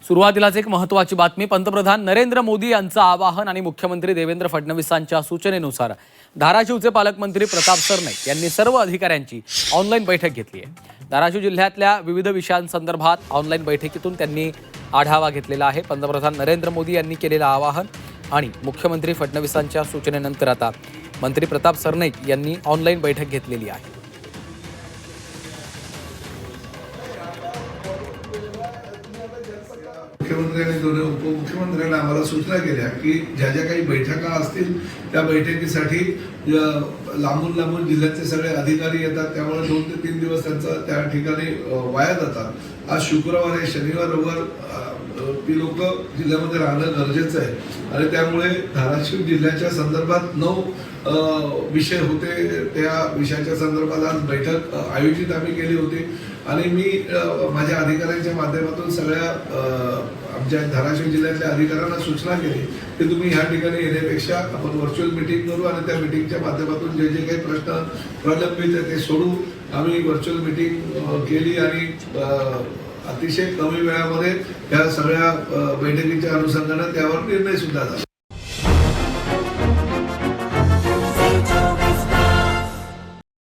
सुरुवातीलाच एक महत्त्वाची बातमी। पंतप्रधान नरेंद्र मोदी यांचं आवाहन आणि मुख्यमंत्री देवेंद्र फडणवीसांच्या सूचनेनुसार धाराशिवचे पालकमंत्री प्रताप सरनाईक यांनी सर्व अधिकाऱ्यांची ऑनलाईन बैठक घेतली आहे। धाराशिव जिल्ह्यातल्या विविध विषयांसंदर्भात ऑनलाईन बैठकीतून त्यांनी आढावा घेतलेला आहे। पंतप्रधान नरेंद्र मोदी यांनी केलेलं आवाहन आणि मुख्यमंत्री फडणवीसांच्या सूचनेनंतर आता मंत्री प्रताप सरनाईक यांनी ऑनलाईन बैठक घेतलेली आहे। मुख्यमंत्री आणि दोन्ही उपमुख्यमंत्र्यांनी आम्हाला सूचना केल्या की ज्या ज्या काही बैठका असतील त्या बैठकीसाठी लांबून लांबून जिल्ह्याचे सगळे अधिकारी येतात, त्यामुळे 2 ते 3 दिवस त्यांचा त्या ठिकाणी वाया जातात। आज शुक्रवार आहे, शनिवार रविवार ती लोक जिल्ह्यामध्ये राहणं गरजेचं आहे आणि त्यामुळे धाराशिव जिल्ह्याच्या संदर्भात 9 विषय होते। त्या विषयाच्या संदर्भात आज बैठक आयोजित आम्ही केली होती आणि मी माझ्या अधिकाऱ्यांच्या माध्यमातून सगळ्या आमच्या धाराशिव जिल्ह्यातल्या अधिकाऱ्यांना सूचना केली की तुम्ही ह्या ठिकाणी येण्यापेक्षा आपण व्हर्च्युअल मीटिंग करू आणि त्या मीटिंगच्या माध्यमातून जे जे काही प्रश्न प्रलंबित आहे ते सोडू। आम्ही व्हर्च्युअल मीटिंग केली आणि अतिशय कमी वेळामध्ये त्या सगळ्या बैठकीच्या अनुषंगाने त्यावर निर्णय सुद्धा झाला।